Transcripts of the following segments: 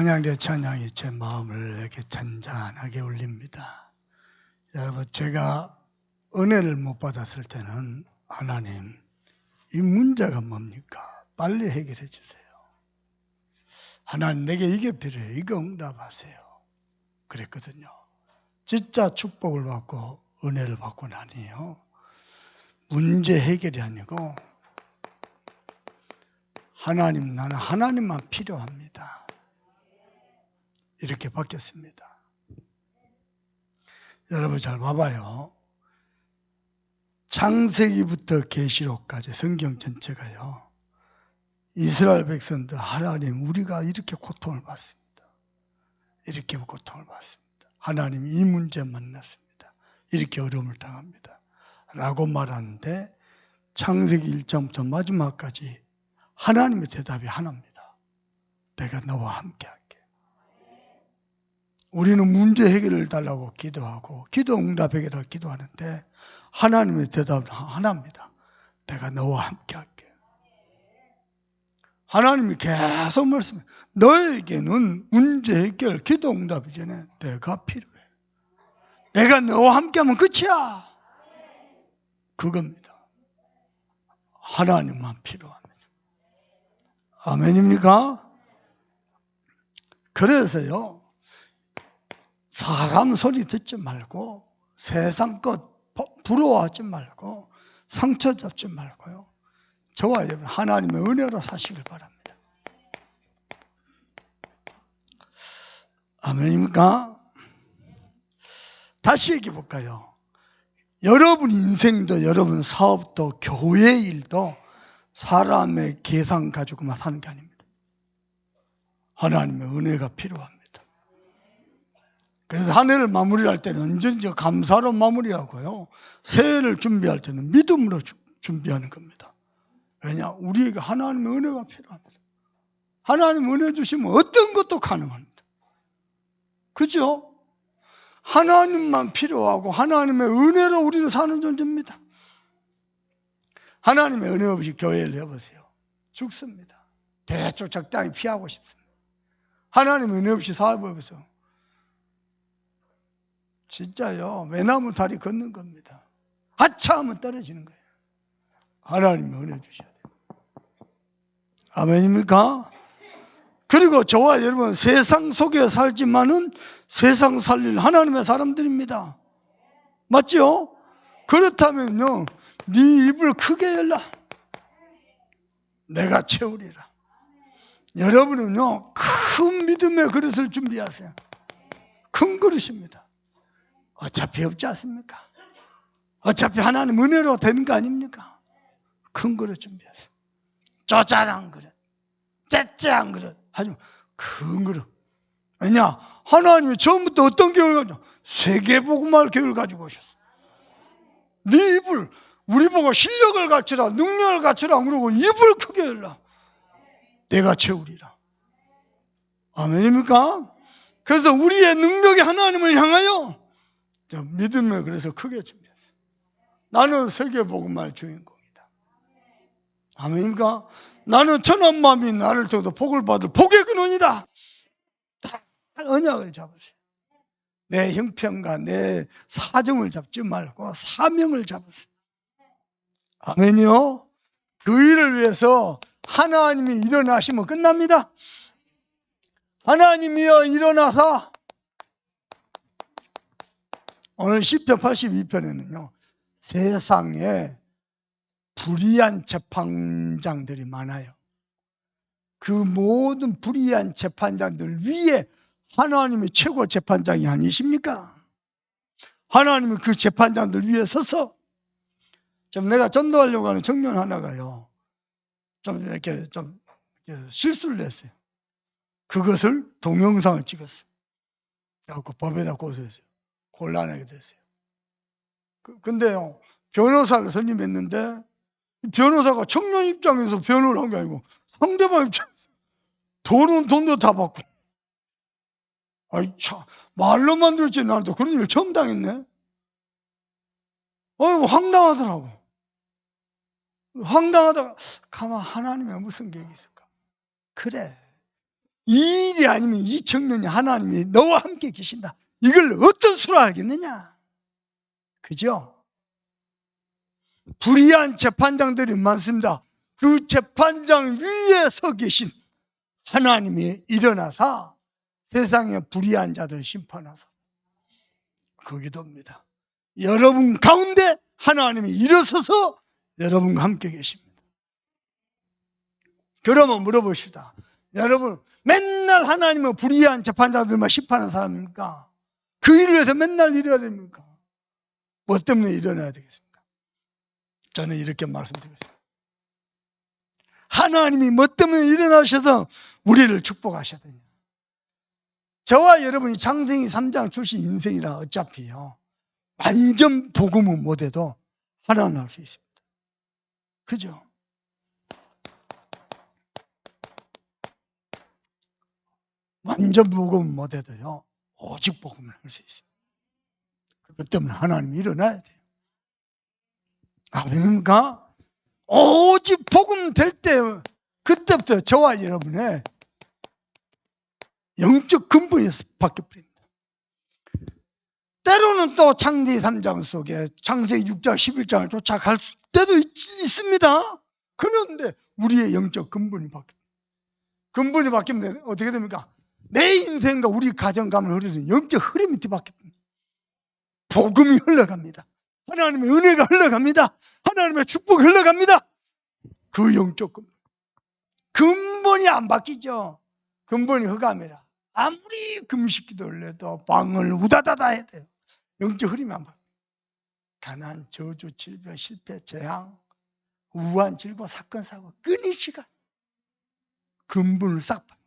찬양대 찬양이 제 마음을 이렇게 잔잔하게 울립니다. 여러분, 제가 은혜를 못 받았을 때는 하나님, 이 문제가 뭡니까? 빨리 해결해 주세요. 하나님, 내게 이게 필요해요. 이거 응답하세요. 그랬거든요. 진짜 축복을 받고 은혜를 받고 나니요, 문제 해결이 아니고 하나님, 나는 하나님만 필요합니다. 이렇게 바뀌었습니다. 여러분 잘 봐봐요. 창세기부터 계시록까지 성경 전체가요, 이스라엘 백성들, 하나님, 우리가 이렇게 고통을 받습니다. 이렇게 고통을 받습니다. 하나님, 이 문제 만났습니다. 이렇게 어려움을 당합니다. 라고 말하는데 창세기 1장부터 마지막까지 하나님의 대답이 하나입니다. 내가 너와 함께 할게. 우리는 문제 해결을 달라고 기도하고 기도 응답 해결을 기도하는데 하나님의 대답은 하나입니다. 내가 너와 함께 할게. 하나님이 계속 말씀해. 너에게는 문제 해결, 기도 응답 이전에 내가 필요해. 내가 너와 함께하면 끝이야. 그겁니다. 하나님만 필요합니다. 아멘입니까? 그래서요, 사람 소리 듣지 말고 세상 것 부러워하지 말고 상처 잡지 말고요, 저와 여러분 하나님의 은혜로 사시길 바랍니다. 아멘입니까? 다시 얘기해 볼까요? 여러분 인생도, 여러분 사업도, 교회 일도 사람의 계산 가지고만 사는 게 아닙니다. 하나님의 은혜가 필요합니다. 그래서 한 해를 마무리할 때는 언제든지 감사로 마무리하고요, 새해를 준비할 때는 믿음으로 준비하는 겁니다. 왜냐? 우리에게 하나님의 은혜가 필요합니다. 하나님 은혜 주시면 어떤 것도 가능합니다. 그죠? 하나님만 필요하고 하나님의 은혜로 우리는 사는 존재입니다. 하나님의 은혜 없이 교회를 해보세요. 죽습니다. 대충 적당히 피하고 싶습니다. 하나님의 은혜 없이 사업해보세요. 진짜요, 외나무 다리 걷는 겁니다. 아차하면 떨어지는 거예요. 하나님의 은혜 주셔야 돼요. 아멘입니까? 그리고 저와 여러분 세상 속에 살지만은 세상 살릴 하나님의 사람들입니다. 맞죠? 그렇다면요, 네 입을 크게 열라. 내가 채우리라. 여러분은요, 큰 믿음의 그릇을 준비하세요. 큰 그릇입니다. 어차피 없지 않습니까? 어차피 하나님 은혜로 되는 거 아닙니까? 큰 그릇 준비하세요. 쪼잘한 그릇, 째째한 그릇, 하지만 큰 그릇. 왜냐? 하나님이 처음부터 어떤 계획을 가지고, 세계복음할 계획을 가지고 오셨어. 네 입을, 우리 보고 실력을 갖추라, 능력을 갖추라 그러고 입을 크게 열라. 내가 채우리라. 아멘입니까? 그래서 우리의 능력이 하나님을 향하여 믿음을 그래서 크게 준비했어요. 나는 세계복음할 주인공이다. 아멘입니까? 나는 천한 마음이 나를 통해서 복을 받을 복의 근원이다. 다 언약을 잡으세요. 내 형편과 내 사정을 잡지 말고 사명을 잡으세요. 아멘이요? 그 일을 위해서 하나님이 일어나시면 끝납니다. 하나님이여 일어나사. 오늘 시편 82편에는요 세상에 불의한 재판장들이 많아요. 그 모든 불의한 재판장들 위에 하나님이 최고 재판장이 아니십니까? 하나님이 그 재판장들 위에 서서, 좀 내가 전도하려고 하는 청년 하나가요, 좀 이렇게 실수를 했어요. 그것을 동영상을 찍었어요. 그래서 법에다 고소했어요. 곤란하게 됐어요. 근데요, 변호사를 선임했는데 변호사가 청년 입장에서 변호를 한 게 아니고 상대방 입장에서 돈도 다 받고, 아이 참, 말로만 들었지 나는 또 그런 일을 처음 당했네. 황당하더라고. 황당하다가 가만, 하나님의 무슨 계획이 있을까? 그래, 이 일이 아니면 이 청년이 하나님이 너와 함께 계신다. 이걸 어떤 수로 알겠느냐? 그죠? 불의한 재판장들이 많습니다. 그 재판장 위에 서 계신 하나님이 일어나서 세상의 불의한 자들 심판하사 그 기도입니다. 여러분 가운데 하나님이 일어서서 여러분과 함께 계십니다. 그러면 물어봅시다. 여러분 맨날 하나님은 불의한 재판자들만 심판하는 사람입니까? 그 일을 위해서 맨날 일해야 됩니까? 뭐 때문에 일어나야 되겠습니까? 저는 이렇게 말씀드리겠습니다. 하나님이 뭐 때문에 일어나셔서 우리를 축복하셔야 되냐? 저와 여러분이 창세기 3장 출신 인생이라 어차피요 완전 복음은 못해도 하나는 할 수 있습니다. 그죠? 완전 복음은 못해도요 오직 복음을 할 수 있습니다. 그것 때문에 하나님이 일어나야 돼요. 아멘입니까? 오직 복음 될 때 그때부터 저와 여러분의 영적 근본이 바뀌어버립니다. 때로는 또 창세기 3장 속에 창세기 6장 11장을 쫓아갈 때도 있습니다. 그런데 우리의 영적 근본이 바뀝니다. 근본이 바뀌면 어떻게 됩니까? 내 인생과 우리 가정감을 흐르는 영적 흐름이 뒤바뀝니다. 복음이 흘러갑니다. 하나님의 은혜가 흘러갑니다. 하나님의 축복이 흘러갑니다. 그 영적 근본이 안 바뀌죠. 근본이 흑암이라 아무리 금식기도를 해도 방을 우다다다 해야 돼요. 영적 흐름이 안 바뀌어요. 가난, 저주, 질병, 실패, 재앙, 우한, 질고, 사건, 사고 끊이시간 근본을 싹 바뀌어요.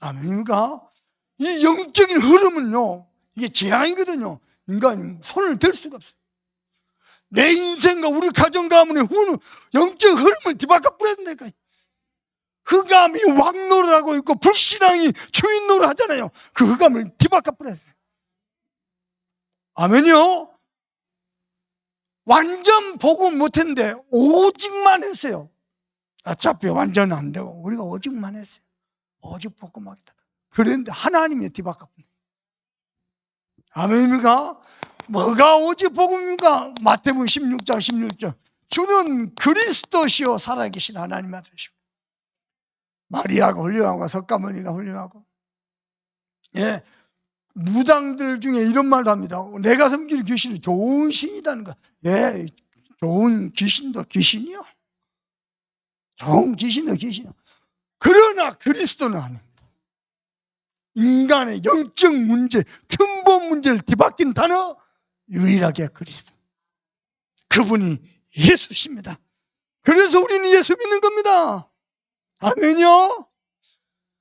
아멘입니까? 이 영적인 흐름은요 이게 재앙이거든요. 인간이 손을 댈 수가 없어요. 내 인생과 우리 가정 가문의 영적 흐름을 뒤바꿔 뿌려야 된다니까. 흑암이 왕 노릇하고 있고 불신앙이 주인 노릇 하잖아요. 그 흑암을 뒤바꿔 뿌려야 돼요. 아멘이요. 완전 복음 못했는데 오직만 했어요. 어차피 완전은 안 되고 우리가 오직만 했어요. 오직 복음하겠다. 그런데 하나님이 뒤바꿔 뿌려요. 아멘입니까? 뭐가 오직 복음입니까? 마태복음 16장 16절 주는 그리스도시요 살아계신 하나님 아들이시고 마리아가 훌륭하고 석가모니가 훌륭하고 예, 무당들 중에 이런 말도 합니다. 내가 섬기는 귀신은 좋은 신이라는 거. 예, 좋은 귀신도 귀신이요. 좋은 귀신도 귀신이요. 그러나 그리스도는 아닙니다. 인간의 영적 문제, 근본 문제를 뒤바뀐 단어 유일하게 그리스도. 그분이 예수십니다. 그래서 우리는 예수 믿는 겁니다. 아멘요.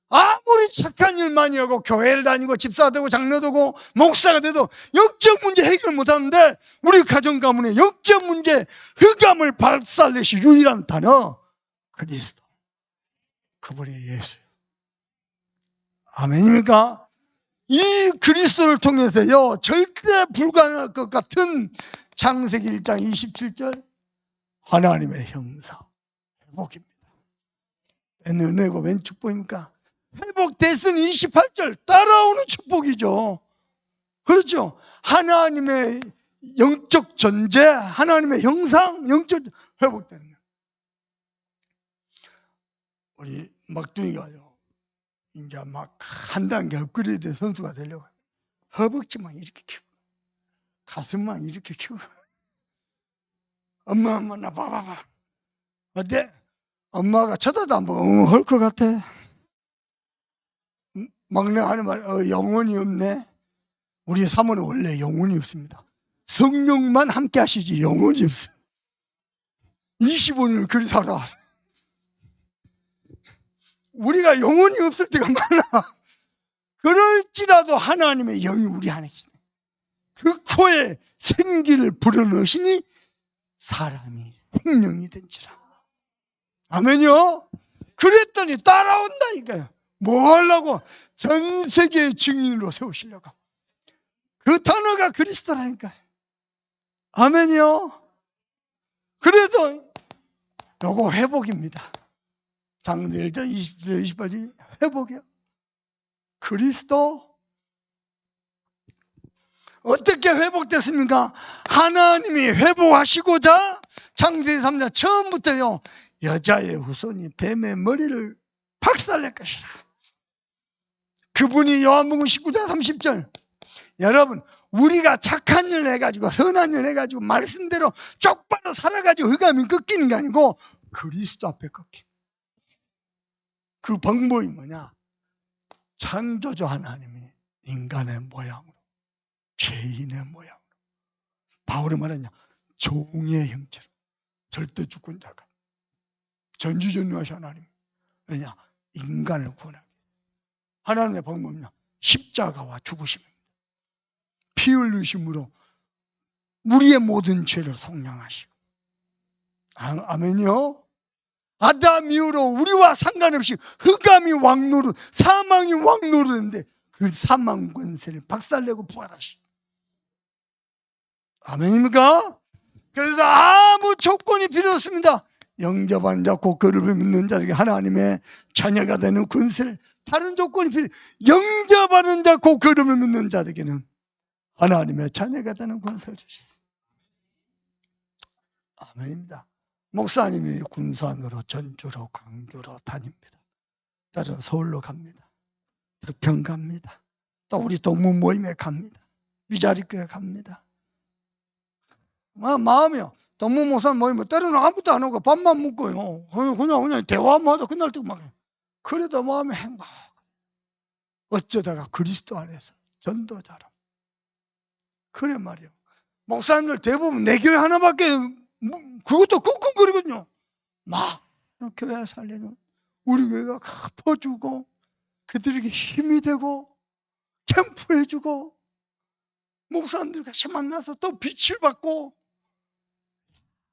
아무리 착한 일 많이 하고 교회를 다니고 집사 되고 장로 되고 목사가 돼도 영적 문제 해결 못하는데 우리 가정 가문의 영적 문제 흑암을 박살내시 유일한 단어 그리스도. 그분이 예수예요. 아멘입니까? 이 그리스도를 통해서요 절대 불가능할 것 같은 창세기 1장 27절 하나님의 형상 회복입니다. 웬 은혜고 웬 축복입니까? 회복됐으니 28절 따라오는 축복이죠. 그렇죠? 하나님의 영적 존재, 하나님의 형상, 영적 회복되는 거예요. 우리 막둥이가요 이제 막 한 단계 업그레이드 선수가 되려고 허벅지만 이렇게 키우고 가슴만 이렇게 키우고 엄마 나 봐봐봐 어때? 엄마가 쳐다도 안 보고 헐 것 같아. 막내 하는 말 영혼이 없네. 우리 사모는 원래 영혼이 없습니다. 성령만 함께 하시지 영혼이 없어요. 25년을 그리 살아왔어요. 우리가 영혼이 없을 때가 많아. 그럴지라도 하나님의 영이 우리 안에 계시네. 그 코에 생기를 불어넣으시니 사람이 생명이 된지라. 아멘요. 그랬더니 따라온다니까요. 뭐 하려고? 전 세계의 증인으로 세우시려고. 그 단어가 그리스도라니까요. 아멘이요. 그래서 요거 회복입니다. 장로들 1장 27절 28절 회복이요. 그리스도 어떻게 회복됐습니까? 하나님이 회복하시고자 창세기 3장 처음부터요, 여자의 후손이 뱀의 머리를 박살낼 것이라. 그분이 요한복음 19장 30절. 여러분, 우리가 착한 일 해가지고 선한 일 해가지고 말씀대로 쪽바로 살아가지고 흑암이 꺾이는 게 아니고 그리스도 앞에 꺾이는. 그 방법이 뭐냐? 창조주 하나님이 인간의 모양으로, 죄인의 모양으로, 바울이 말하냐, 종의 형체로 절대 주권자가 전지전능하신 하나님. 왜냐? 인간을 구원하기. 하나님의 방법은요, 십자가와 죽으심입니다. 피 흘리심으로 우리의 모든 죄를 속량하시고. 아멘이요. 아담 이후로 우리와 상관없이 흑암이 왕노릇, 사망이 왕노릇인데 그 사망 권세를 박살내고 부활하시. 아멘입니까? 그래서 아무 조건이 필요 없습니다. 영접하는 자, 곧 그를 믿는 자에게 하나님의 자녀가 되는 권세를, 다른 조건이 필요. 영접하는 자, 곧 그를 믿는 자에게는 하나님의 자녀가 되는 권세를 주셨습니다. 아멘입니다. 목사님이 군산으로, 전주로, 광주로 다닙니다. 따로 서울로 갑니다. 덕평 갑니다. 또 우리 동무 모임에 갑니다. 위자리교회 갑니다. 마음이요. 동무 목사 모임은 때로는 아무것도 안 하고 밥만 먹고요. 그냥 대화만 하다 끝날 때 막. 그래도 마음이 행복. 어쩌다가 그리스도 안에서 전도자로. 그래 말이요. 목사님들 대부분 내 교회 하나밖에, 그것도 끙끙거리거든요. 막 교회 살리는 우리 교회가 퍼주고 그들에게 힘이 되고 캠프해주고 목사님들 같이 만나서 또 빛을 받고,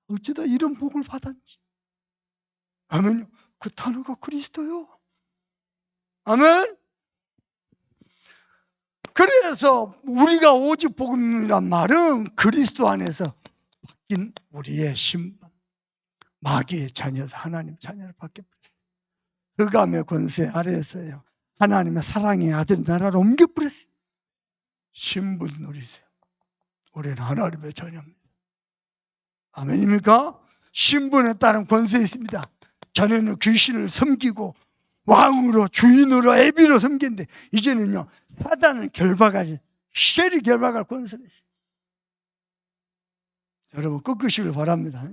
어쩌다 이런 복을 받았지. 아멘요. 그 단어가 그리스도요. 아멘. 그래서 우리가 오직 복음이란 말은 그리스도 안에서 바뀐 우리의 신분, 마귀의 자녀에서 하나님 자녀를 받게 버렸어요. 흑암의 권세 아래에서요, 하나님의 사랑의 아들 나라로 옮겨버렸어요. 신분 누리세요. 우리는 하나님의 자녀입니다. 아멘입니까? 신분에 따른 권세 있습니다. 전에는 귀신을 섬기고 왕으로, 주인으로, 애비로 섬기는데 이제는요, 사단을 결박하지, 쉐리 결박할 권세가 있어요. 여러분 꺾으시길 바랍니다.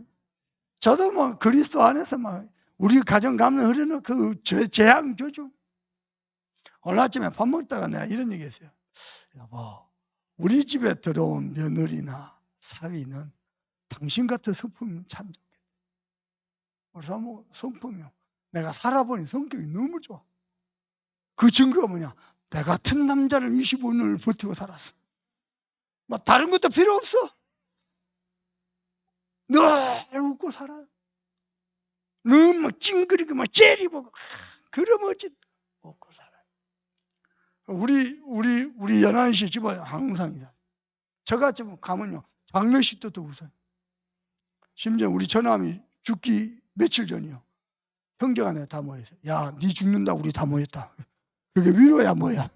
저도 뭐 그리스도 안에서 막 우리 가정 가면 흐르는 그 재앙 조주. 오늘 아침에 밥 먹다가 내가 이런 얘기 했어요. 여보, 우리 집에 들어온 며느리나 사위는 당신 같은 성품이면 참 좋겠다. 그래서 뭐 성품이요, 내가 살아보니 성격이 너무 좋아. 그 증거가 뭐냐? 내 같은 남자를 25년을 버티고 살았어. 뭐 다른 것도 필요 없어. 늘 웃고 살아요. 늘 막 찡그리고 막 째리보고, 그럼 어찌 웃고 살아요. 우리 연안시 집안에 항상 이래. 저같이 가면요, 장례식 때도 웃어요. 심지어 우리 처남이 죽기 며칠 전이요, 형제가 내가 다 모였어요. 야, 니 죽는다, 우리 다 모였다. 그게 위로야 뭐야.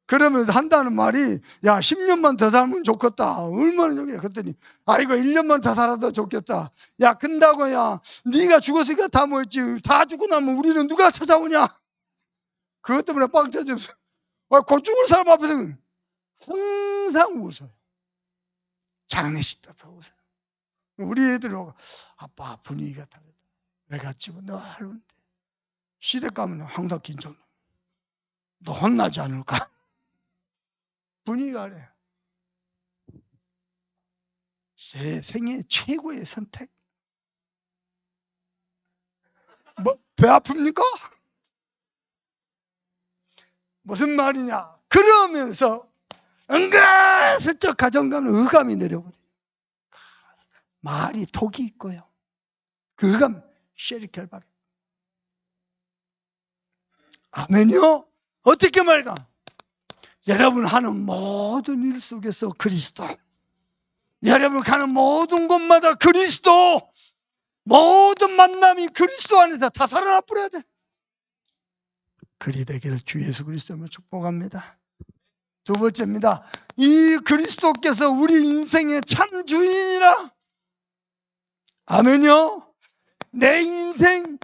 그러면서 한다는 말이, 야, 10년만 더 살면 좋겠다. 얼마나 좋겠냐. 그랬더니, 아이고 1년만 더 살아도 좋겠다. 야, 근다고, 야, 네가 죽었으니까 다 모였지. 다 죽고 나면 우리는 누가 찾아오냐. 그것 때문에 빵 터졌어. 곧 죽을 사람 앞에서 항상 웃어요. 장례식 때도 웃어요. 우리 애들하고, 아빠 분위기가 다르다. 내가 집은 늘 웃는데 시댁 가면 항상 긴장. 너 혼나지 않을까? 분위기가 그래. 제 생애 최고의 선택. 뭐, 배 아픕니까? 무슨 말이냐? 그러면서 은근슬쩍 가정가면 의감이 내려오거든요. 말이 독이 있고요. 그 의감, 쉐리 결박해. 아멘요? 어떻게 말까? 여러분 하는 모든 일 속에서 그리스도, 여러분 가는 모든 곳마다 그리스도, 모든 만남이 그리스도 안에서 다 살아나 버려야 돼. 그리 되기를 주 예수 그리스도로 축복합니다. 두 번째입니다. 이 그리스도께서 우리 인생의 참 주인이라. 아멘요. 내 인생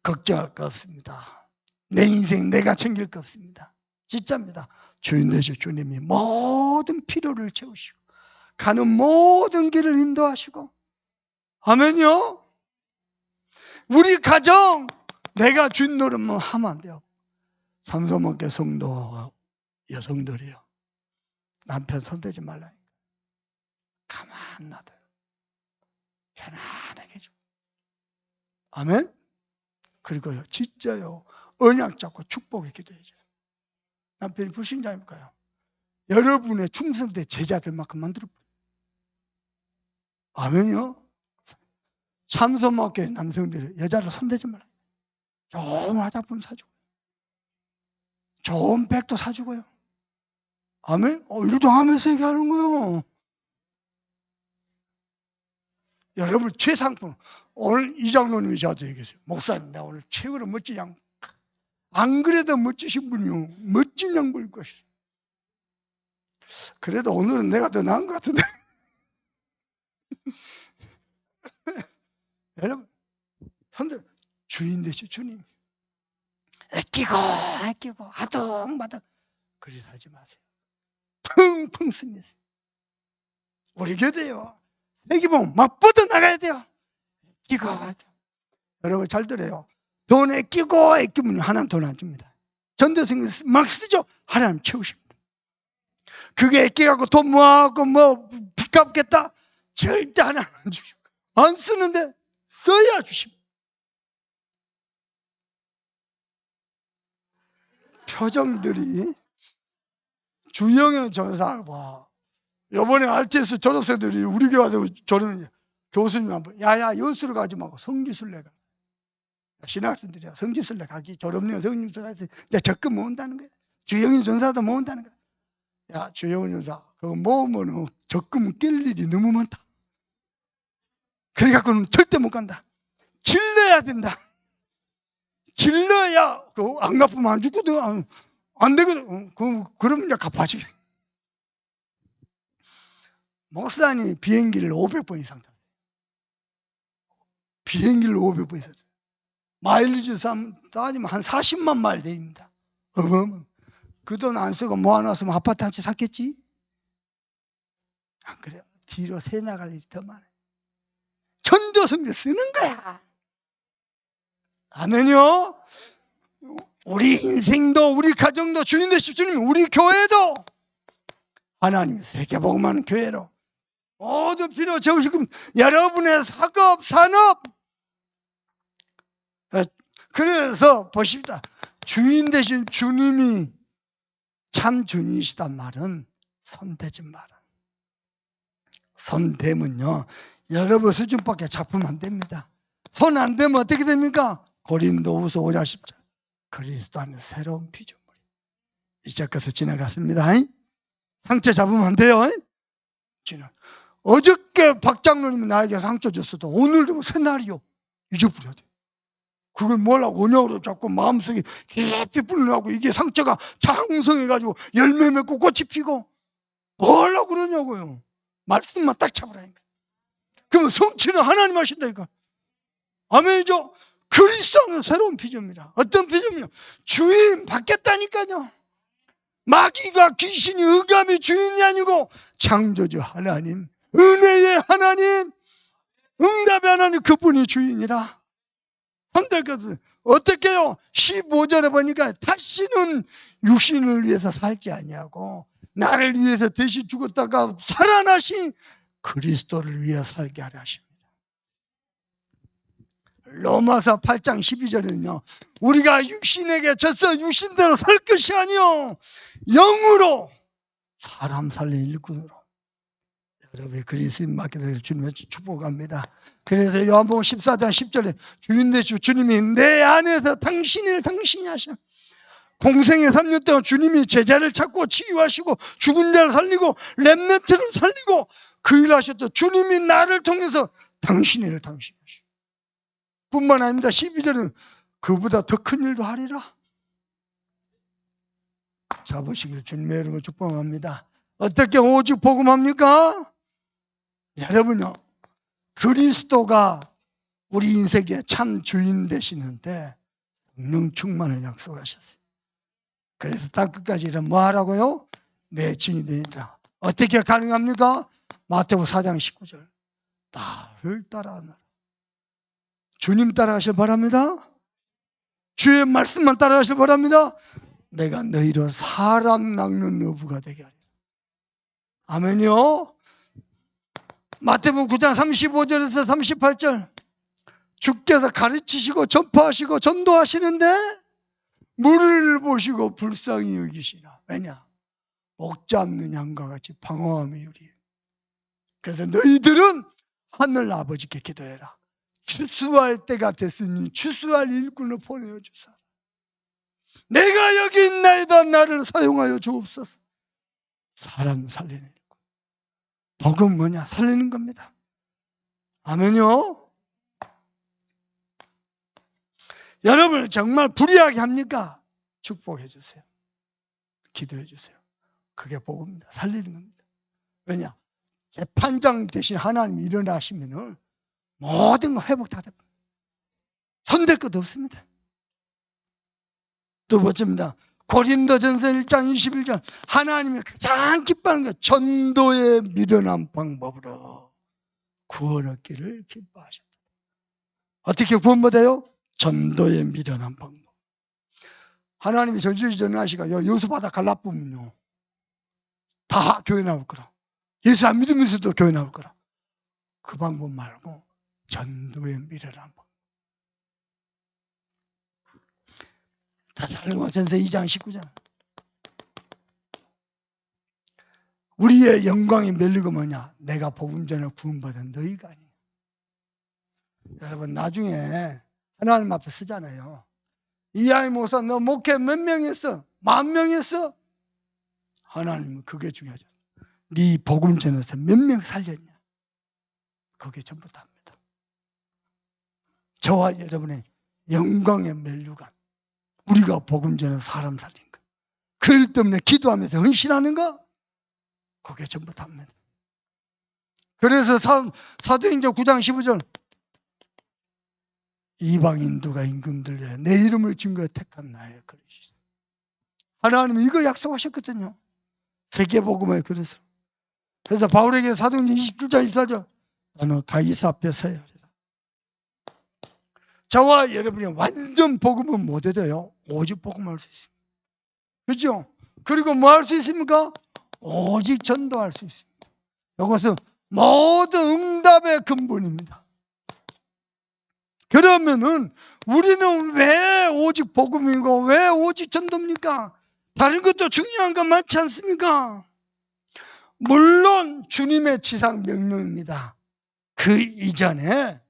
걱정할 거 없습니다. 내 인생 내가 챙길 거 없습니다. 진짜입니다. 주인 되신 주님이 모든 필요를 채우시고 가는 모든 길을 인도하시고. 아멘요. 우리 가정 내가 주인 노릇만 하면 안 돼요. 삼소목교 성도 여성들이요, 남편 손대지 말라니까. 가만 놔둬요. 편안하게 해줘. 아멘. 그리고요, 진짜요, 언약 잡고 축복의 기도해줘요. 남편이 불신자니까요, 여러분의 충성대 제자들만큼 만들어버려요. 아멘요. 삼소목교 남성들이 여자를 손대지 말라요. 좋은 화장품 사주고요, 좋은 백도 사주고요. 아멘? 일도 하면서 얘기하는 거예요. 여러분, 최상품. 오늘 이장로님이 저한테 얘기했어요. 목사님, 나 오늘 최고로 멋진 양복. 안 그래도 멋지신 분이요, 멋진 양복 입고 하시죠. 그래도 오늘은 내가 더 나은 것 같은데. 여러분, 손들, 주인 되시 주님. 아끼고 아둥바둥 그리 살지 마세요. 펑펑 쓰면서. 우리 교대요, 세기봉 막 뻗어나가야 돼요. 끼고. 여러분 잘 들어요. 돈 아끼면 하나님 돈 안 줍니다. 전도생 막 쓰죠. 하나님 채우십니다. 그게 아끼갖고 돈 모아갖고 빚 갚겠다? 절대 하나님 안 주시고. 안 쓰는데 써야 주십니다. 표정들이. 주영현 전사 봐. 이번에 RTS 졸업생들이 우리 교회 와서 저는 교수님 한번, 야야 여수를 가지 말고 성지순례 가. 신학생들이야, 성지순례 가기, 졸업령 성지순례 이제 적금 모은다는 거야. 주영현 전사도 모은다는 거야. 야, 주영현 전사 그거 모으면 적금 깰 일이 너무 많다. 그래갖고는 절대 못 간다. 질러야 된다. 질러야 안 갚으면 안 죽거든. 안 되거든. 그러면 이제 갚아지게. 목사님이 비행기를 500번 이상 탔어요. 비행기를 500번 이상 탔어요. 마일리지 따지면 한 40만 마일 됩니다. 그 돈 안 쓰고 모아놨으면 아파트 한 채 샀겠지? 안 그래요. 뒤로 새 나갈 일이 더 많아요. 전도성들 쓰는 거야. 아멘요. 우리 인생도 우리 가정도 주인 되실 주님, 우리 교회도 하나님의 세계복음하는 교회로 모든 필요 채우시고 여러분의 사업 산업. 그래서 보십시다. 주인 되신 주님이 참 주인이시단 말은 손대지 마라. 손대면요, 여러분 수준밖에 작품 안 됩니다. 손 안 대면 어떻게 됩니까? 고린도후서 5장 10절. 그리스도 안에 새로운 피조물이. 이제 것을 지나갔습니다. 상처 잡으면 안 돼요. 어저께 박 장로님이 나에게 상처 줬어도 오늘도 새날이요, 잊어버려야 돼. 그걸 뭐라고 언약으로 잡고 마음속에 깊이 불러하고 이게 상처가 장성해가지고 열매 맺고 꽃이 피고 뭐라고 그러냐고요. 말씀만 딱 잡으라니까. 그러면 성취는 하나님 하신다니까. 아멘이죠. 그리스도는 새로운 피조물이라. 어떤 피조물이냐? 주인 바뀌었다니까요. 마귀가, 귀신이, 의감이 주인이 아니고 창조주 하나님, 은혜의 하나님, 응답의 하나님, 그분이 주인이라. 헌들거든. 어떻게 해요? 15절에 보니까 다시는 육신을 위해서 살지 아니하고 나를 위해서 대신 죽었다가 살아나신 그리스도를 위해 살게 하려 하십니다. 로마서 8장 12절에는요, 우리가 육신에게 져서 육신대로 살 것이 아니요 영으로 사람 살린 일꾼으로. 여러분의 그리스도인 맡기를 주님의 축복합니다. 그래서 요한복음 14장 10절에 주인 되시고 주님이 내 안에서 당신이 하셔. 공생의 3년 동안 주님이 제자를 찾고 치유하시고 죽은 자를 살리고 렘넌트를 살리고 그 일을 하셨던 주님이 나를 통해서 당신의 일 당신이 하시오. 뿐만 아닙니다. 12절은 그보다 더 큰 일도 하리라. 잡으시길 주님의 이름으로 축복합니다. 어떻게 오직 복음합니까? 여러분요, 그리스도가 우리 인생의 참 주인 되시는데 성령 충만을 약속하셨어요. 그래서 딱 끝까지 이런 뭐 하라고요? 내 증인이 되니라. 어떻게 가능합니까? 마태복음 4장 19절. 나를 따라하노라. 주님 따라가실 바랍니다. 주의 말씀만 따라가실 바랍니다. 내가 너희를 사람 낚는 어부가 되게 하리라. 아멘이요. 마태복음 9장 35절에서 38절. 주께서 가르치시고 전파하시고 전도하시는데 물을 보시고 불쌍히 여기시라. 왜냐? 먹지 않는 양과 같이 방황함이 유리해. 그래서 너희들은 하늘 아버지께 기도해라. 추수할 때가 됐으니 추수할 일꾼을 보내어 주사. 내가 여기 있나이다. 나를 사용하여 주옵소서. 사람 살리는 일꾼. 복음 뭐냐? 살리는 겁니다. 아멘요. 여러분을 정말 불의하게 합니까? 축복해 주세요. 기도해 주세요. 그게 복음입니다. 살리는 겁니다. 왜냐? 재판장 대신 하나님이 일어나시면 모든 거 회복 다 됩니다. 손댈 것도 없습니다. 두 번째입니다. 고린도전서 1장 21절. 하나님이 가장 기뻐하는 게 전도에 미련한 방법으로 구원 얻기를 기뻐하셨다. 어떻게 구원받아요? 전도에 미련한 방법. 하나님이 전주에 전하시가 여수바다 갈라보면요 다 교회 나올 거라. 예수 안 믿으면서도 교회 나올 거라. 그 방법 말고 전도에 미련한 방법. 데살로니가전서 2장 19절. 우리의 영광이 멸리고 뭐냐? 내가 복음 전에 구원받은 너희가 아니야. 여러분 나중에 하나님 앞에 쓰잖아요. 이하이 목사 너 목회 몇 명 했어? 10,000명 했어? 하나님은 그게 중요하죠. 네 복음 전에서 몇 명 살렸냐? 그게 전부 다입니다. 저와 여러분의 영광의 멸류관. 우리가 복음 전에 사람 살린 거. 그 일 때문에 기도하면서 헌신하는 거. 그게 전부 다입니다. 그래서 사도행전 9장 15절. 이방인들과 임금들에 내 이름을 증거해 택한 나의 그릇이다. 하나님은 이거 약속하셨거든요. 세계복음의 그릇을. 그래서 바울에게 사도행전 27장 24절 너는 가이사 앞에 서야 하리라. 저와 여러분이 완전 복음은 못 얻어요. 오직 복음할 수 있습니다. 그렇죠? 그리고 뭐 할 수 있습니까? 오직 전도할 수 있습니다. 이것은 모든 응답의 근본입니다. 그러면은 우리는 왜 오직 복음이고 왜 오직 전도입니까? 다른 것도 중요한 건 많지 않습니까? 물론 주님의 지상 명령입니다. 그 이전에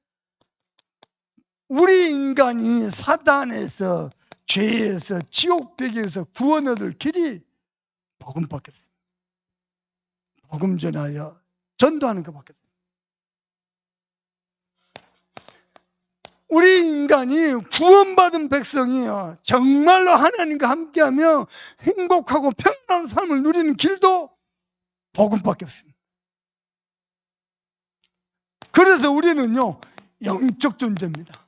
우리 인간이 사단에서 죄에서 지옥배기에서 구원 얻을 길이 복음밖에 없습니다. 복음 전하여 전도하는 것밖에 없습니다. 우리 인간이 구원받은 백성이요 정말로 하나님과 함께하며 행복하고 평안한 삶을 누리는 길도 복음밖에 없습니다. 그래서 우리는요 영적 존재입니다.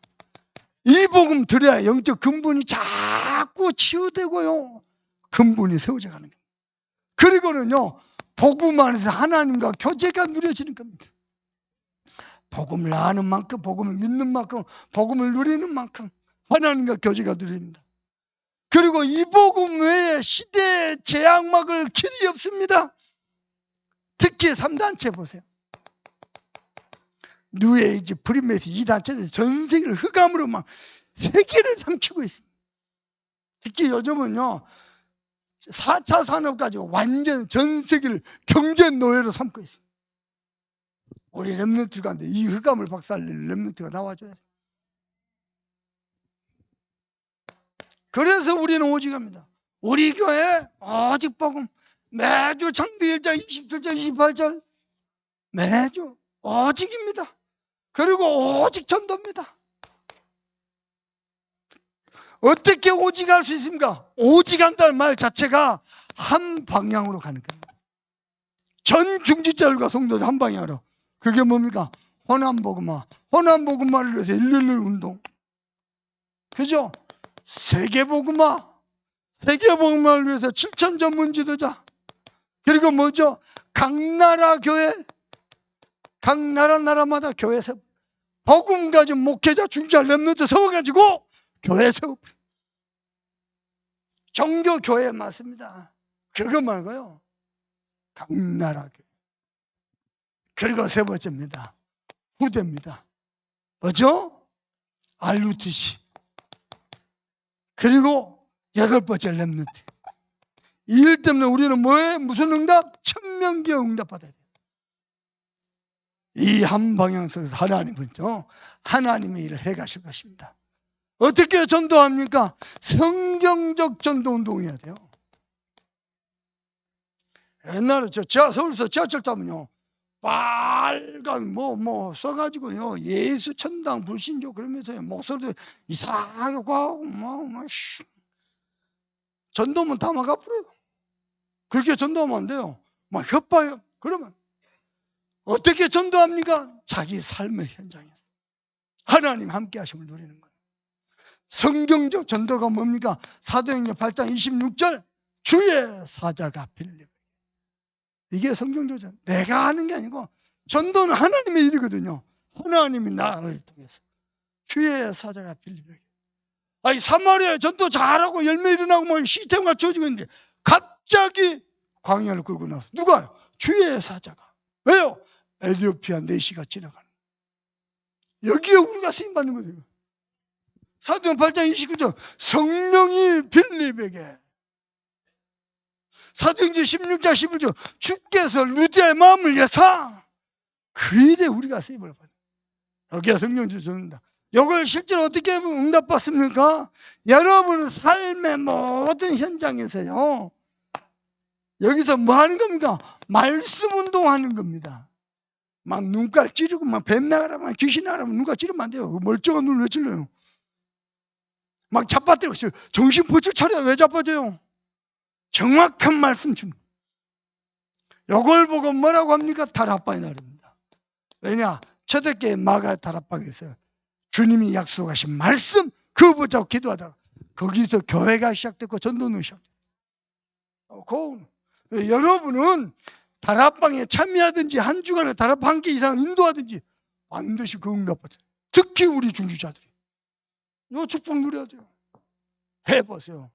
이 복음 들어야 영적 근본이 자꾸 치유되고요 근본이 세워져 가는 겁니다. 그리고는요 복음 안에서 하나님과 교제가 누려지는 겁니다. 복음을 아는 만큼, 복음을 믿는 만큼, 복음을 누리는 만큼 하나님과 교제가 누립니다. 그리고 이 복음 외에 시대의 재앙 막을 길이 없습니다. 특히 3단체 보세요. 뉴에이지, 프리메이스 이 단체는 전 세계를 흑암으로 막 세계를 삼키고 있습니다. 특히 요즘은요 4차 산업까지 완전 전 세계를 경제 노예로 삼고 있습니다. 우리 렘넌트가 안 돼. 이 흑암을 박살낼 렘넌트가 나와줘야 돼. 그래서 우리는 오직합니다. 우리 교회 오직 복음. 매주 창세기 1장 27절 28절 매주 오직입니다. 그리고 오직 전도입니다. 어떻게 오직 할 수 있습니까? 오직 한다는 말 자체가 한 방향으로 가는 겁니다. 전 중지자들과 성도들 한 방향으로. 그게 뭡니까? 호남복음화. 호남복음화를 위해서 111 운동. 그죠? 세계복음화. 세계복음화를 위해서 7천 전문 지도자. 그리고 뭐죠? 각 나라 교회, 각 나라마다 교회 세워. 복음 가진 목회자, 중지자, 렘넌트 세워가지고 교회 세워. 종교 교회 맞습니다. 그거 말고요. 각 나라 교회. 그리고 세 번째입니다. 후대입니다. 뭐죠? RUTC. 그리고 여덟 번째 렘넌트. 이 일 때문에 우리는 뭐에 무슨 응답? 천명기의 응답 받아야 돼요. 이 한 방향 속에서 하나님은요, 하나님의 일을 해가실 것입니다. 어떻게 전도합니까? 성경적 전도 운동해야 돼요. 옛날에 서울에서 지하철 타면요, 빨간 써가지고요, 예수 천당 불신교 그러면서 목소리도 이상하게 하고 전도면 다 막아버려요. 그렇게 전도하면 안 돼요. 막 협박해요. 그러면 어떻게 전도합니까? 자기 삶의 현장에서 하나님 함께 하심을 누리는 거예요. 성경적 전도가 뭡니까? 사도행전 8장 26절 주의 사자가 빌립. 이게 성경적 전도. 내가 하는 게 아니고 전도는 하나님의 일이거든요. 하나님이 나를 통해서 주의 사자가 빌립에게. 아니 사마리아에 전도 잘하고 열매 일어나고 뭐 시스템이 주어지고 있는데 갑자기 광야를 끌고 나서 누가요? 주의 사자가. 왜요? 에티오피아 4시가 지나가는. 여기에 우리가 쓰임받는 거죠. 사도행전 8장 29절 성령이 빌립에게. 사도행전 16장 11절 주께서 루디아의 마음을 여사. 그 일에 우리가 쓰임을 받아요. 여기가 성령을 주는다. 이걸 실제로 어떻게 응답받습니까? 여러분은 삶의 모든 현장에서요, 여기서 뭐 하는 겁니까? 말씀 운동하는 겁니다. 막 눈깔 찌르고 막 뱀 나가라 막 귀신 나가라 눈깔 찌르면 안 돼요. 멀쩡한 눈을 왜 찔러요? 막 자빠뜨리고 있어요. 정신 번쩍 차려. 왜 자빠져요? 정확한 말씀 중. 이걸 보고 뭐라고 합니까? 다락방의 날입니다. 왜냐? 초대교회 마가 다락방에 있어요. 주님이 약속하신 말씀 그거 붙잡고 기도하다가 거기서 교회가 시작됐고 전도는 시작됐어요. 여러분은 다락방에 참여하든지 한 주간에 다락방 한 개 이상 인도하든지 반드시 그 응답받아요. 특히 우리 중주자들이 이 축복 누려야 돼요. 해보세요.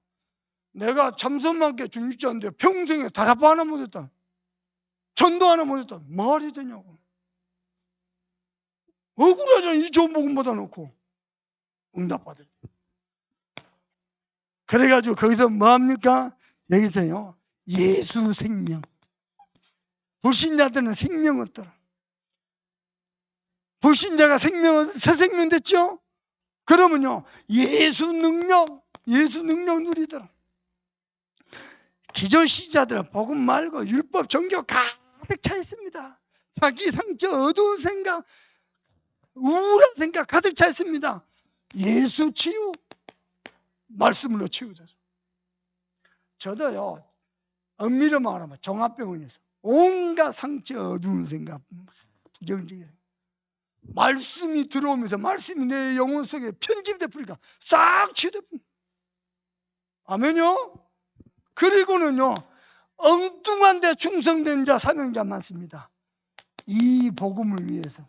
내가 참선만께 중주자인데 평생에 다락방 하나 못했다, 전도 하나 못했다, 말이 되냐고. 억울하잖아. 이 좋은 복음 받아놓고 응답받아야 돼요. 그래가지고 거기서 뭐합니까? 여기서요 예수 생명. 불신자들은 생명 얻더라. 불신자가 새 생명 됐죠? 그러면요 예수 능력 누리더라. 기존시자들은 복음 말고 율법 종교 가득 차 있습니다. 자기 상처, 어두운 생각, 우울한 생각 가득 차 있습니다. 예수 치유, 말씀으로 치유돼서. 저도요 엄밀히 말하면 종합병원에서 온갖 상처, 어두운 생각, 부정적인 말씀이 들어오면서 말씀이 내 영혼 속에 편집돼 버리니까 싹 치유돼 버립니다. 아멘요. 그리고는요 엉뚱한 데 충성된 자, 사명자 많습니다. 이 복음을 위해서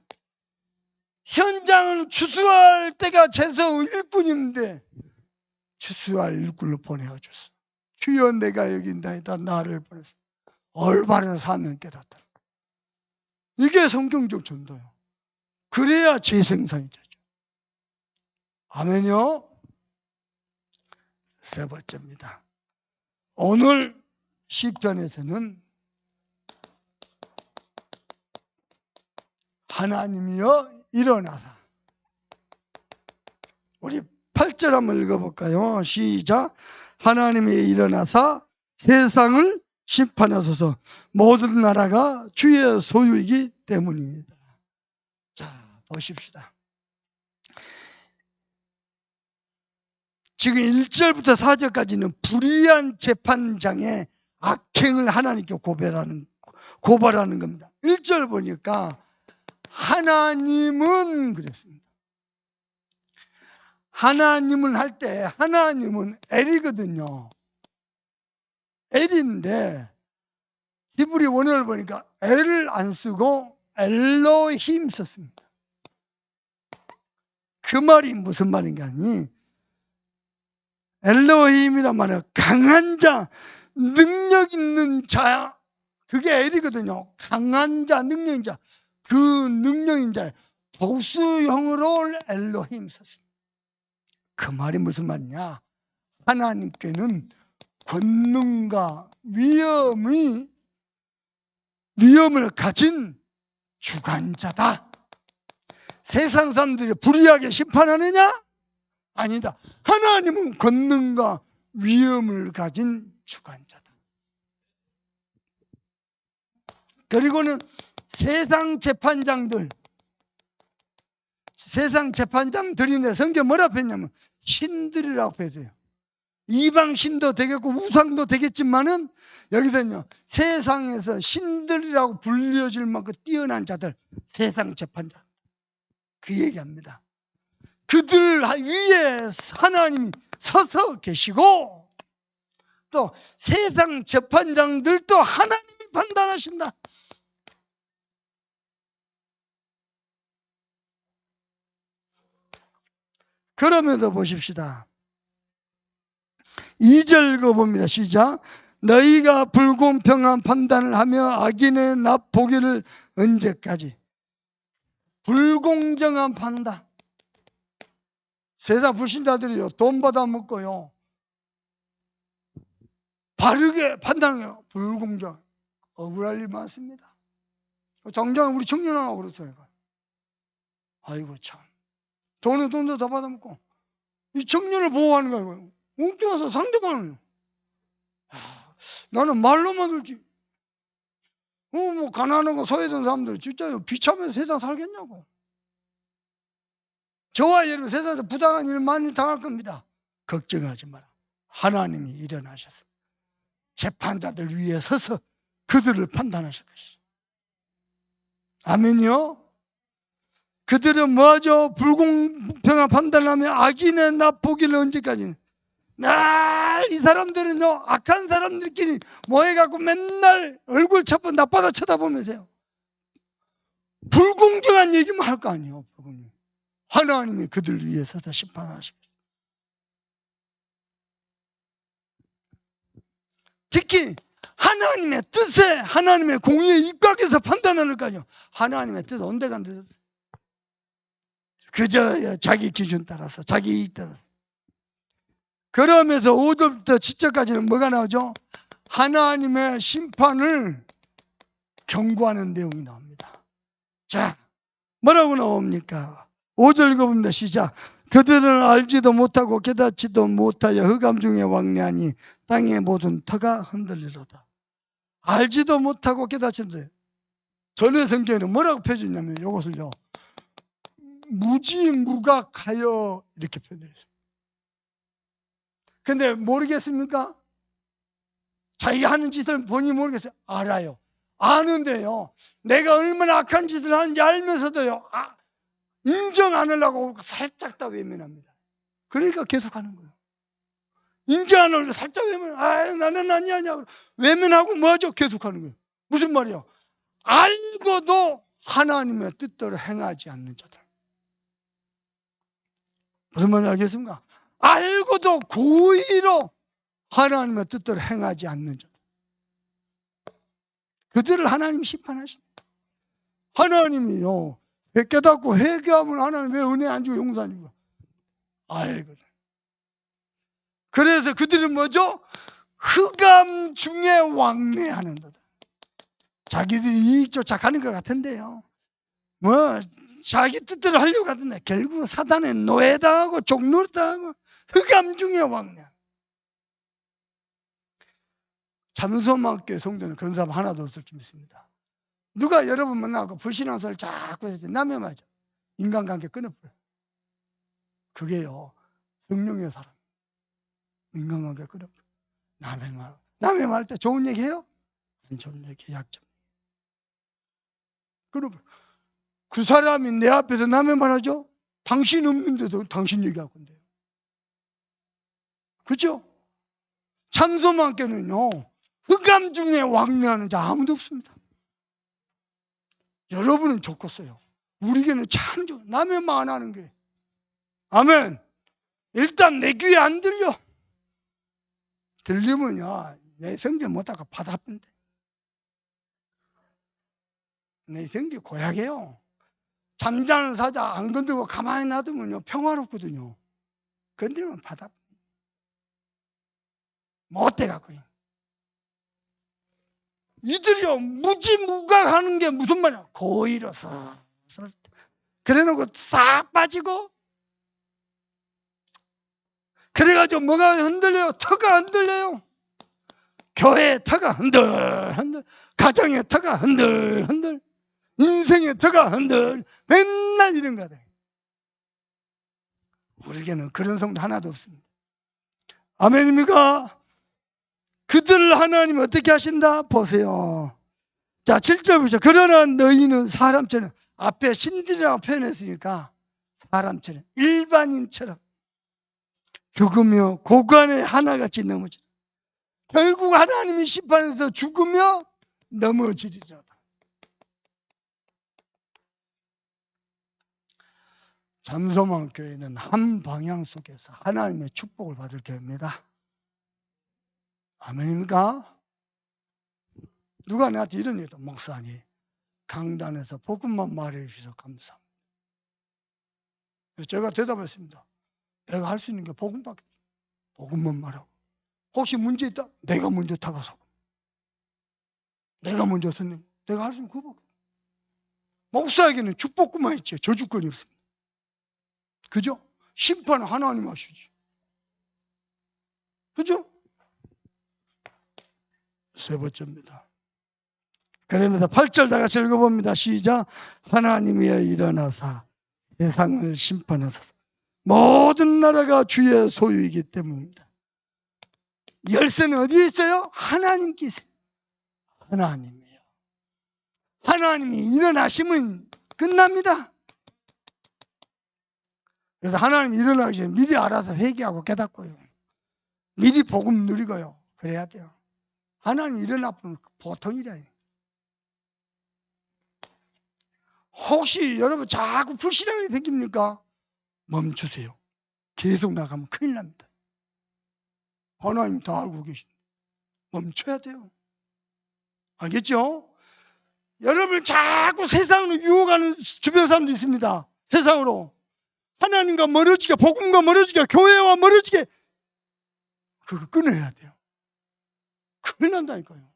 현장을 추수할 때가 제서 일꾼인데 추수할 일꾼을 보내어줬어. 주여 내가 여기 있나이다. 나를 보내서 올바른 사명 깨닫다. 이게 성경적 전도요. 그래야 재생산이 되죠. 아멘요. 세 번째입니다. 오늘 시편에서는 하나님이여 일어나사. 우리 8절 한번 읽어볼까요? 시작. 하나님이 일어나사 세상을 심판하소서. 모든 나라가 주의 소유이기 때문입니다. 자, 보십시다. 지금 1절부터 4절까지는 불의한 재판장의 악행을 하나님께 고발하는 겁니다. 1절 보니까 하나님은 그랬습니다. 하나님은 할 때 하나님은 엘이거든요. 엘인데 히브리 원어를 보니까 엘을 안 쓰고 엘로힘 썼습니다. 그 말이 무슨 말인가 하니 엘로힘이란 말은 강한 자, 능력 있는 자, 그게 엘이거든요. 강한 자, 능력 있는 자, 그 능력 있는 자 복수형으로 엘로힘 썼습니다. 그 말이 무슨 말이냐? 하나님께는 권능과 위엄을 가진 주관자다. 세상 사람들이 불의하게 심판하느냐? 아니다. 하나님은 권능과 위엄을 가진 주관자다. 그리고는 세상 재판장들인데 성경 뭐라 했냐면 신들이라고 했어요. 이방 신도 되겠고 우상도 되겠지만은 여기서는요, 세상에서 신들이라고 불려질 만큼 뛰어난 자들, 세상 재판장, 그 얘기합니다. 그들 위에 하나님이 서서 계시고 또 세상 재판장들도 하나님이 판단하신다. 그러면서 보십시다. 2절 봅니다. 시작. 너희가 불공평한 판단을 하며 악인의 납 보기를 언제까지? 불공정한 판단. 세상 불신자들이요, 돈 받아 먹고요, 바르게 판단해요. 불공정. 억울할 일 많습니다. 당장 우리 청년하고 그렇잖아요. 아이고 참, 돈도 더 받아 먹고 이 청년을 보호하는 거예요. 웅뚱해서 상대방을 나는 말로만 들지. 뭐 가난하고 소외된 사람들 진짜 비참해서 세상 살겠냐고. 저와 여러분 세상에서 부당한 일 많이 당할 겁니다. 걱정하지 마라. 하나님이 일어나셔서 재판자들 위에 서서 그들을 판단하실 것이죠. 아멘이요. 그들은 뭐하죠? 불공평한 판단을 하며 악인의 납 보기를 언제까지? 이 사람들은요, 악한 사람들끼리 모여갖고 맨날 얼굴 나빠다 쳐다보면서요, 불공정한 얘기만 할 거 아니에요. 하나님이 그들을 위해서 다 심판하시고, 특히 하나님의 뜻에, 하나님의 공의에 입각해서 판단하는 거 아니에요. 하나님의 뜻 온데간데 그저 자기 기준 따라서, 자기 이익 따라서. 그러면서 5절부터 7절까지는 뭐가 나오죠? 하나님의 심판을 경고하는 내용이 나옵니다. 자, 뭐라고 나옵니까? 5절 읽어봅니다. 시작. 그들은 알지도 못하고 깨닫지도 못하여 흑암 중에 왕래하니 땅의 모든 터가 흔들리로다. 알지도 못하고 깨닫지도 못해요. 전에 성경에는 뭐라고 표현했냐면 이것을요, 무지무각하여 이렇게 표현했어요. 근데 모르겠습니까? 자기가 하는 짓을 본인이 모르겠어요. 알아요. 아는데요, 내가 얼마나 악한 짓을 하는지 알면서도요, 인정 안 하려고 살짝 다 외면합니다. 그러니까 계속 하는 거예요. 인정 안 하려고 살짝 나는 아니야. 외면하고 뭐죠? 계속 하는 거예요. 무슨 말이에요? 알고도 하나님의 뜻대로 행하지 않는 자들. 무슨 말인지 알겠습니까? 알고도 고의로 하나님의 뜻대로 행하지 않는 자들, 그들을 하나님 심판하신다. 하나님이요, 깨닫고 회개하면 하나님 왜 은혜 안 주고 용서 안 주고? 알거든. 그래서 그들은 뭐죠? 흑암 중에 왕래하는 거다. 자기들이 이익 쫓아가는 것 같은데요, 자기 뜻대로 하려고 하던데 결국 사단의 노예당하고 종노릇당하고 흑암 중에 왕래. 참소망교회 성도는 그런 사람 하나도 없을 줄 믿습니다. 누가 여러분 만나고 불신앙사를 자꾸 했을 때 남의 말이죠. 인간관계 끊어버려요. 그게요, 성령의 사람. 인간관계 끊어버려요. 남의 말 때 좋은 얘기 해요? 안 좋은 얘기, 약점. 끊어버려요. 그 사람이 내 앞에서 남의 말 하죠? 당신 없는데도 당신 얘기하고 있는데요. 그죠? 참소만께는요, 흑암 중에 왕래하는 자 아무도 없습니다. 여러분은 좋겠어요. 우리에게는 참 좋아요. 남의 말 안 하는 게. 아멘. 일단 내 귀에 안 들려. 들리면요, 내 성질 못하고 받아본대. 내 성질 고약해요. 잠자는 사자 안 건들고 가만히 놔두면요, 평화롭거든요. 건들면 받아. 못돼갖고. 이들이요, 무지무각하는 게 무슨 말이야? 고의로서. 그래놓고 싹 빠지고, 그래가지고 뭐가 흔들려요? 터가 흔들려요. 교회의 터가 흔들흔들, 가정의 터가 흔들흔들, 인생의 터가 흔들, 맨날 이런 거다. 우리에게는 그런 성도 하나도 없습니다. 아멘입니까? 그들 하나님 어떻게 하신다? 보세요. 자, 7절 보시죠. 그러나 너희는 사람처럼, 앞에 신들이라고 표현했으니까 사람처럼, 일반인처럼 죽으며 고관에 하나같이 넘어지라. 결국 하나님이 심판에서 죽으며 넘어지리라. 잠소만 교회는 한 방향 속에서 하나님의 축복을 받을 교회입니다. 아멘입니까? 누가 나한테 이런 얘기도, 목사님 강단에서 복음만 말해 주셔서 감사합니다. 제가 대답했습니다. 내가 할 수 있는 게 복음밖에 없어요. 복음만 말하고. 혹시 문제 있다? 내가 먼저 다가서고, 내가 먼저 선님, 내가 할 수 있는 그거밖에. 목사에게는 축복구만 있지 저주권이 없습니다. 그죠? 심판은 하나님 하시지. 그죠? 세 번째입니다. 그러면서 8절 다 같이 읽어봅니다. 시작. 하나님이여 일어나사 세상을 심판하소서. 모든 나라가 주의 소유이기 때문입니다. 열쇠는 어디에 있어요? 하나님께 있어요. 하나님이요. 하나님이 일어나시면 끝납니다. 그래서 하나님이 일어나기 전에 미리 알아서 회개하고 깨닫고요. 미리 복음 누리고요. 그래야 돼요. 하나님이 일어나면 보통 일이에요. 혹시 여러분 자꾸 불신앙이 생깁니까? 멈추세요. 계속 나가면 큰일 납니다. 하나님 다 알고 계신데 멈춰야 돼요. 알겠죠? 여러분 자꾸 세상으로 유혹하는 주변 사람도 있습니다. 세상으로 하나님과 멀어지게, 복음과 멀어지게, 교회와 멀어지게, 그거 끊어야 돼요. 큰일 난다니까요.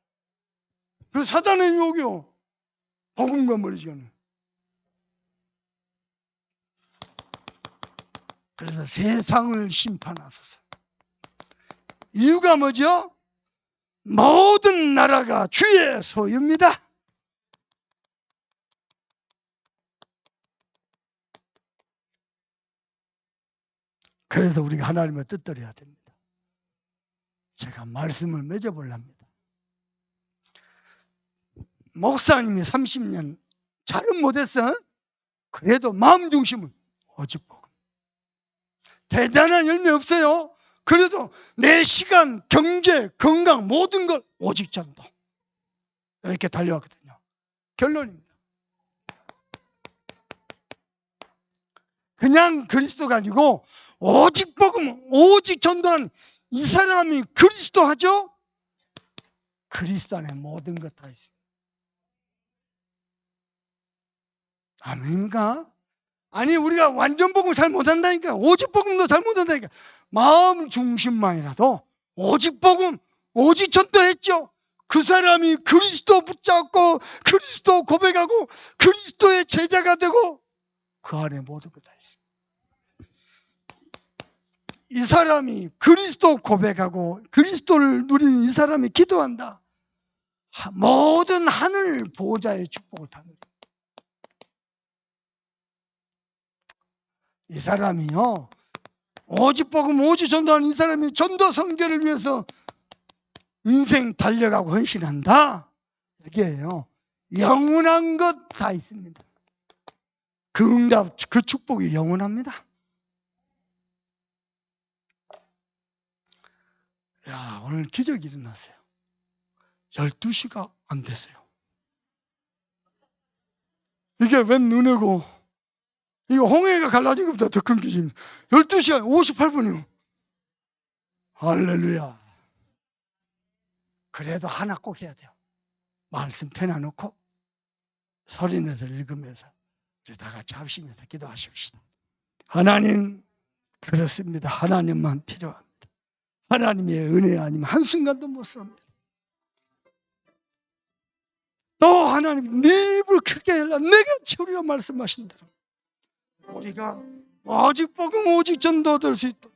그래서 사단의 유혹이요, 복음과 멀어지게 하는. 그래서 세상을 심판하소서. 이유가 뭐죠? 모든 나라가 주의 소유입니다. 그래서 우리가 하나님의 뜻대로 해야 됩니다. 제가 말씀을 맺어보렵니다. 목사님이 30년 잘은 못했어. 그래도 마음 중심은 오직 복음. 대단한 열매 없어요. 그래도 내 시간, 경제, 건강 모든 걸 오직 전도. 이렇게 달려왔거든요. 결론입니다. 그냥 그리스도가 아니고 오직 복음, 오직 전도하는 이 사람이 그리스도 하죠? 그리스도 안에 모든 것 다 있습니다. 아멘인가? 아니, 우리가 완전 복음 잘 못한다니까. 오직 복음도 잘 못한다니까. 마음 중심만이라도 오직 복음, 오직 전도했죠. 그 사람이 그리스도 붙잡고 그리스도 고백하고 그리스도의 제자가 되고 그 안에 모든 것 다 있어요. 이 사람이 그리스도 고백하고 그리스도를 누리는 이 사람이 기도한다. 모든 하늘 보호자의 축복을 다 누립니다. 이 사람이요, 오직 복음 오직 전도하는 이 사람이 전도 선교를 위해서 인생 달려가고 헌신한다. 여기에요, 영원한 것 다 있습니다. 그 응답, 그 축복이 영원합니다. 야, 오늘 기적이 일어났어요. 12시가 안 됐어요. 이게 웬 은혜고, 이거 홍해가 갈라진 것보다 더 큰 기적입니다. 12시간 58분이요. 할렐루야. 그래도 하나 꼭 해야 돼요. 말씀 펴놔놓고 소리내서 읽으면서 우리 다 같이 합심해서 기도하십시다. 하나님, 그렇습니다. 하나님만 필요합니다. 하나님의 은혜 아니면 한순간도 못 삽니다. 또 하나님, 네 입을 크게 열라 내게 우리가 말씀하신 대로 우리가 오직 복음 오직 전도될 수 있도록